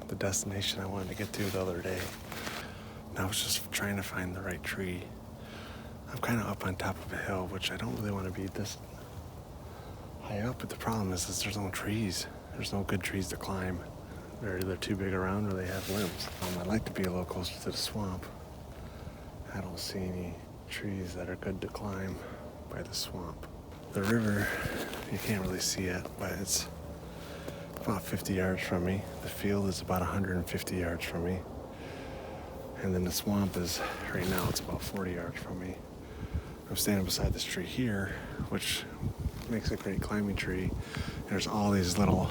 the destination I wanted to get to the other day. And I was just trying to find the right tree. I'm kind of up on top of a hill, which I don't really want to be this high up, but the problem is there's no trees. There's no good trees to climb. They're either too big around or they have limbs. I'd like to be a little closer to the swamp. I don't see any trees that are good to climb by the swamp. The river, you can't really see it, but it's about 50 yards from me. The field is about 150 yards from me. And then the swamp is, right now, it's about 40 yards from me. I'm standing beside this tree here, which makes a great climbing tree. There's all these little,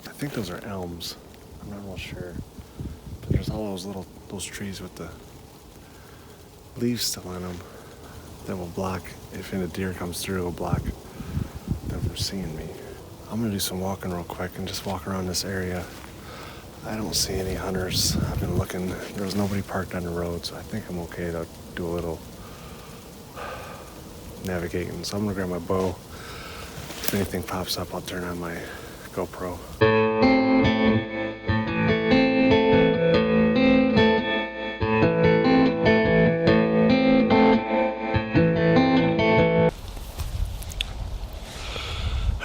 I think those are elms. I'm not real sure. But there's all those trees with the leaves still on them that will block, if a deer comes through, it will block them from seeing me. I'm gonna do some walking real quick and just walk around this area. I don't see any hunters. I've been looking, there's nobody parked on the road, so I think I'm okay to do a little navigating. So I'm gonna grab my bow. If anything pops up, I'll turn on my GoPro.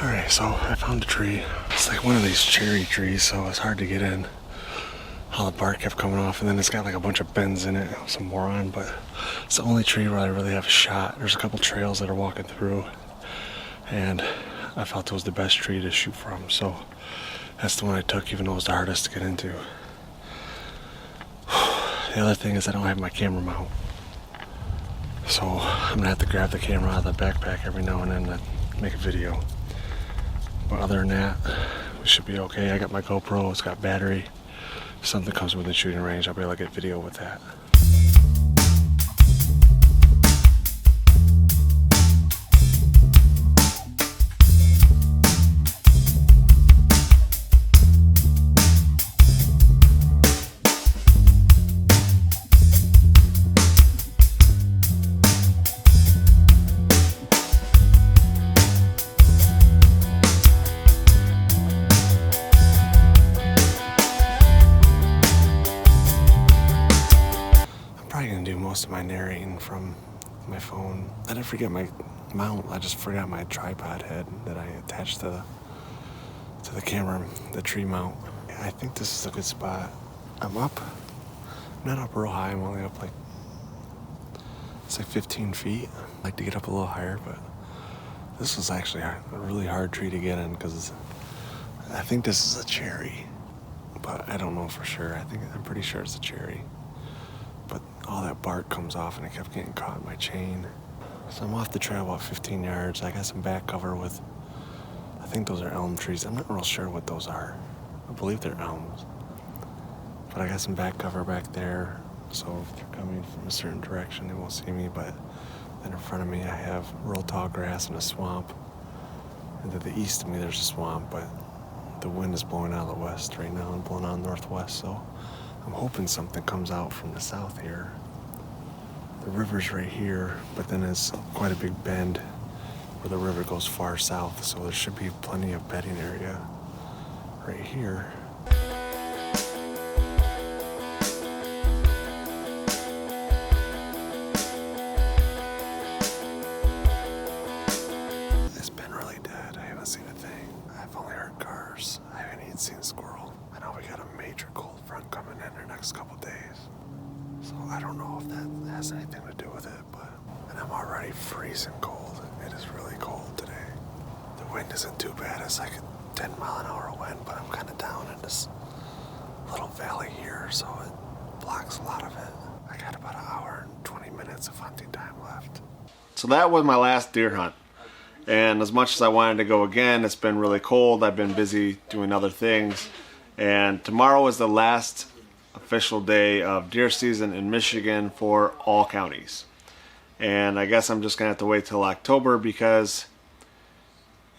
Alright, so I found a tree. It's like one of these cherry trees, so it's hard to get in. All the bark kept coming off, and then it's got like a bunch of bends in it, some boron, but it's the only tree where I really have a shot. There's a couple trails that are walking through, and I felt it was the best tree to shoot from, so that's the one I took, even though it was the hardest to get into. The other thing is I don't have my camera mount, so I'm gonna have to grab the camera out of the backpack every now and then to make a video. But other than that, we should be okay. I got my GoPro, it's got battery. If something comes within shooting range, I'll be able to get video with that. Most of my narrating from my phone. I didn't forget my mount, I just forgot my tripod head that I attached to the camera, the tree mount. I think this is a good spot. I'm not up real high, I'm only up like, it's like 15 feet. I'd like to get up a little higher, but this was actually a really hard tree to get in because I think this is a cherry, but I don't know for sure. I'm pretty sure it's a cherry. But all that bark comes off and it kept getting caught in my chain. So I'm off the trail about 15 yards. I got some back cover with, I think those are elm trees. I'm not real sure what those are. I believe they're elms. But I got some back cover back there. So if they're coming from a certain direction, they won't see me. But then in front of me, I have real tall grass and a swamp. And to the east of me, there's a swamp, but the wind is blowing out of the west right now and blowing out northwest. So I'm hoping something comes out from the south here. The river's right here, but then it's quite a big bend where the river goes far south, so there should be plenty of bedding area right here. It's been really dead. I haven't seen a thing. I've only heard cars. I haven't even seen a squirrel. I know we got a major cold front coming in the next couple days. So I don't know if that has anything to do with it, and I'm already freezing cold. It is really cold today. The wind isn't too bad. It's like a 10-mile-an-hour wind, but I'm kind of down in this little valley here, so it blocks a lot of it. I got about an hour and 20 minutes of hunting time left. So that was my last deer hunt. And as much as I wanted to go again, it's been really cold. I've been busy doing other things. And tomorrow is the last official day of deer season in Michigan for all counties. And I guess I'm just gonna have to wait till October because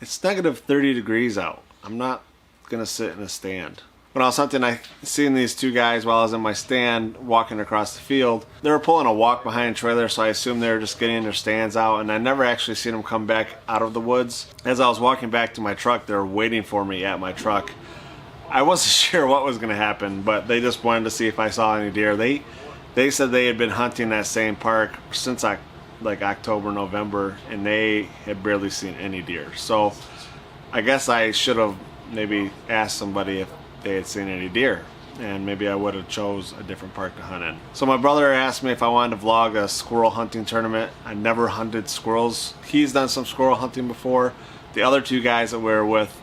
it's negative 30 degrees out. I'm not gonna sit in a stand. When I was hunting, I seen these two guys while I was in my stand walking across the field. They were pulling a walk behind a trailer, so I assumed they were just getting their stands out, and I never actually seen them come back out of the woods. As I was walking back to my truck, they were waiting for me at my truck. I wasn't sure what was going to happen, but they just wanted to see if I saw any deer. They said they had been hunting that same park since like October, November, and they had barely seen any deer. So I guess I should have maybe asked somebody if they had seen any deer, and maybe I would have chose a different park to hunt in. So my brother asked me if I wanted to vlog a squirrel hunting tournament. I never hunted squirrels. He's done some squirrel hunting before. The other two guys that we were with,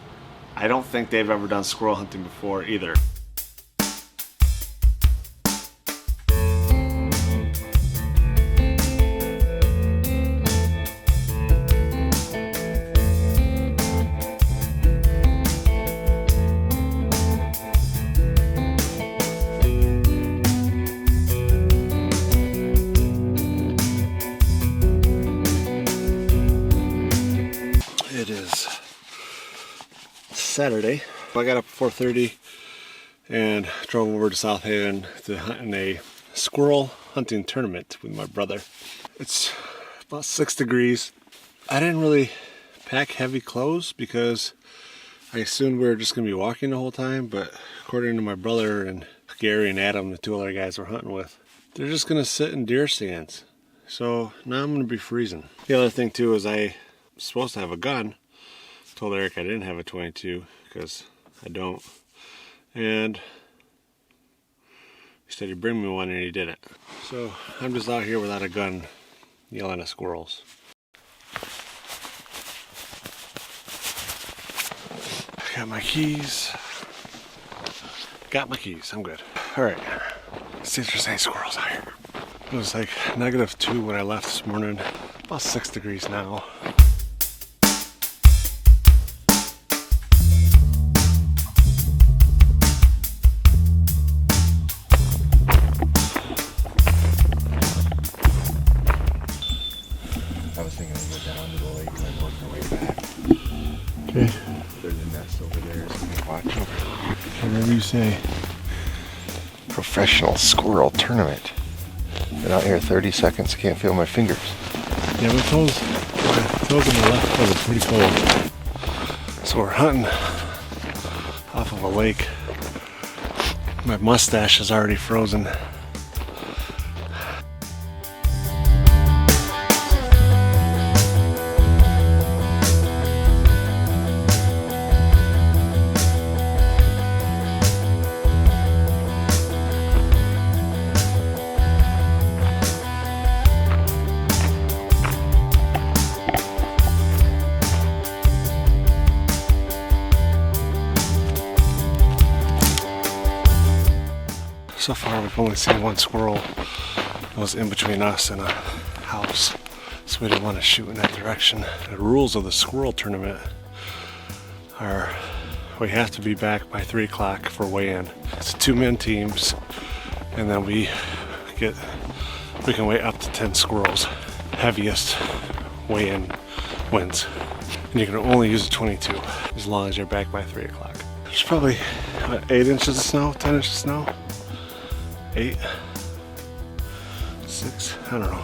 I don't think they've ever done squirrel hunting before either. It is Saturday. I got up at 4:30 and drove over to South Haven to hunt in a squirrel hunting tournament with my brother. It's about 6 degrees. I didn't really pack heavy clothes because I assumed we were just going to be walking the whole time, but according to my brother and Gary and Adam, the two other guys we're hunting with, they're just going to sit in deer stands. So now I'm going to be freezing. The other thing too is I supposed to have a gun. Told Eric I didn't have a 22 because I don't, and he said he'd bring me one and he didn't. So I'm just out here without a gun yelling at squirrels. Got my keys. I'm good. Alright, let's see if there's any squirrels out here. It was like -2 when I left this morning. About 6 degrees now. I was thinking I'd go down to the lake and I'd work my way back. Okay. There's a nest over there, so we can watch over. Whatever you say. Professional squirrel tournament. Been out here 30 seconds, can't feel my fingers. Yeah, my toes on the left foot are pretty cold. So we're hunting off of a lake. My mustache is already frozen. So far we've only seen one squirrel. It was in between us and a house, so we didn't want to shoot in that direction. The rules of the squirrel tournament are we have to be back by 3 o'clock for weigh-in. It's 2-man teams, and then we can weigh up to 10 squirrels. Heaviest weigh-in wins. And you can only use a 22 as long as you're back by 3 o'clock. There's probably 8 inches of snow, 10 inches of snow. 8, 6, I don't know.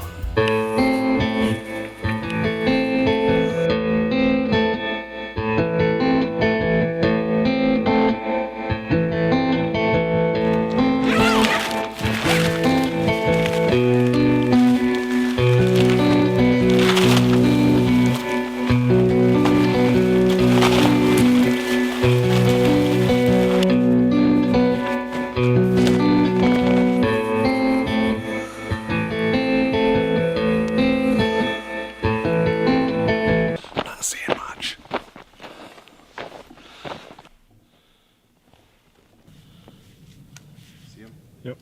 Yep.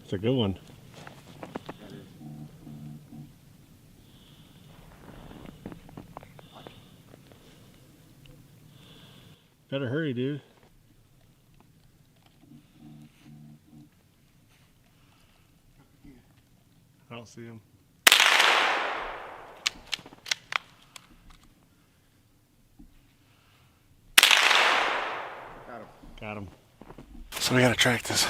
It's a good one. Better hurry, dude. I don't see him. Got him. So we gotta track this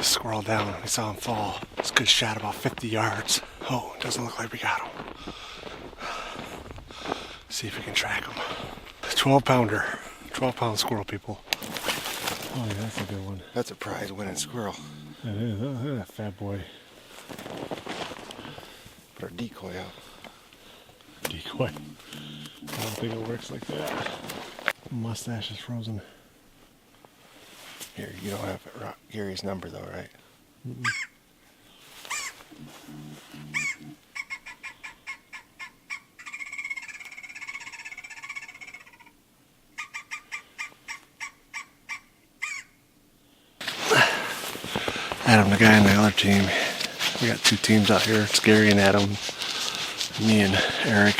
squirrel down. We saw him fall. It's a good shot, about 50 yards. Oh, it doesn't look like we got him. See if we can track him. 12 pounder. 12-pound squirrel, people. Oh yeah, that's a good one. That's a prize winning squirrel. That is. Look at that fat boy. Put our decoy out. Decoy. I don't think it works like that. Mustache is frozen. Here, you don't have Gary's number though, right? Mm-mm. Adam, the guy on the other team. We got 2 teams out here. It's Gary and Adam. Me and Eric.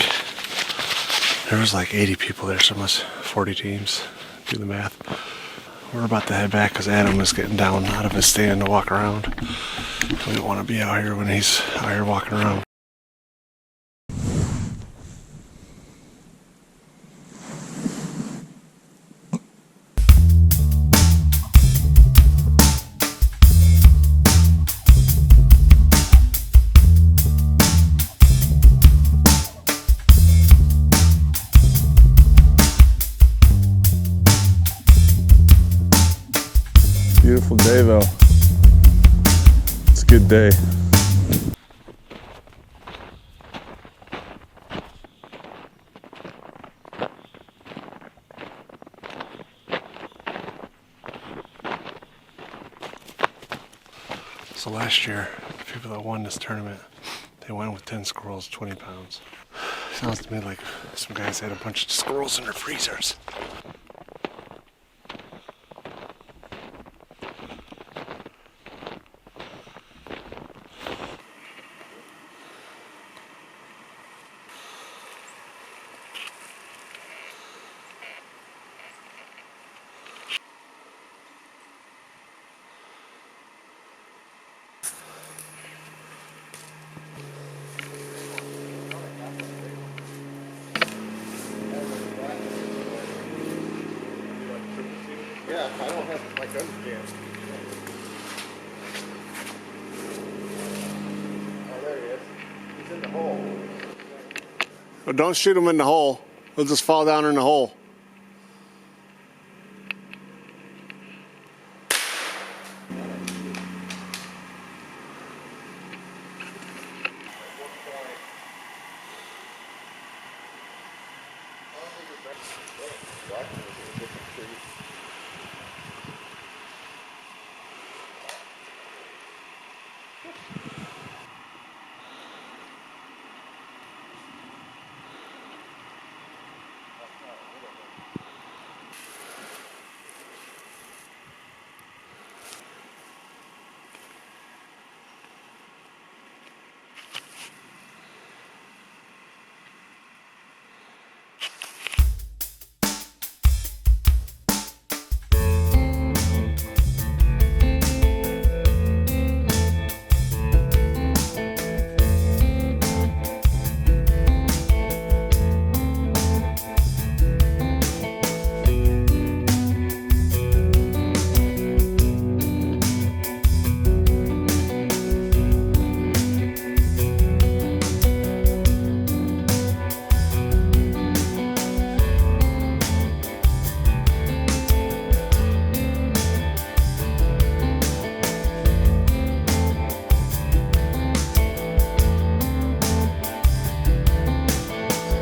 There was like 80 people there, so almost 40 teams. Do the math. We're about to head back because Adam is getting down out of his stand to walk around. We don't want to be out here when he's out here walking around. Beautiful day though. It's a good day. So last year, the people that won this tournament, they went with 10 squirrels, 20 pounds. Sounds to me like some guys had a bunch of squirrels in their freezers. Yeah, I don't have my gun jammed. Oh, there he is. He's in the hole. Well, don't shoot him in the hole. He'll just fall down in the hole.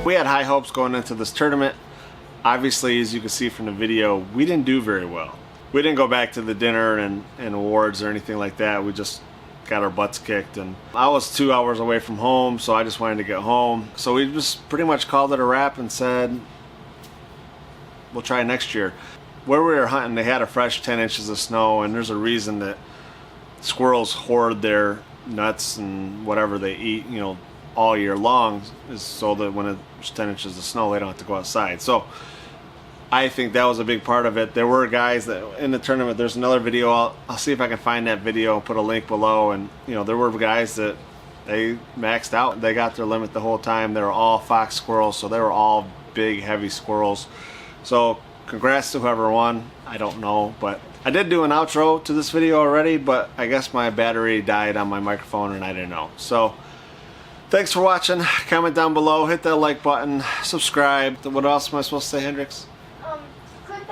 We had high hopes going into this tournament. Obviously, as you can see from the video, we didn't do very well. We didn't go back to the dinner and awards or anything like that. We just got our butts kicked, and I was 2 hours away from home, so I just wanted to get home. So we just pretty much called it a wrap and said, we'll try next year. Where we were hunting, they had a fresh 10 inches of snow, and there's a reason that squirrels hoard their nuts and whatever they eat, you know, all year long, is so that when it's 10 inches of snow, they don't have to go outside. So I think that was a big part of it. There were guys that in the tournament, there's another video, I'll see if I can find that video and put a link below, and you know, there were guys that they maxed out. They got their limit the whole time. They were all fox squirrels, so they were all big, heavy squirrels. So congrats to whoever won. I don't know, but I did do an outro to this video already, but I guess my battery died on my microphone and I didn't know. So thanks for watching. Comment down below, hit that like button, subscribe. What else am I supposed to say, Hendrix? Click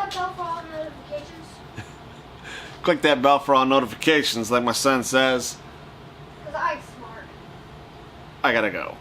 Click that bell for all notifications, like my son says. 'Cause I'm smart. I gotta go.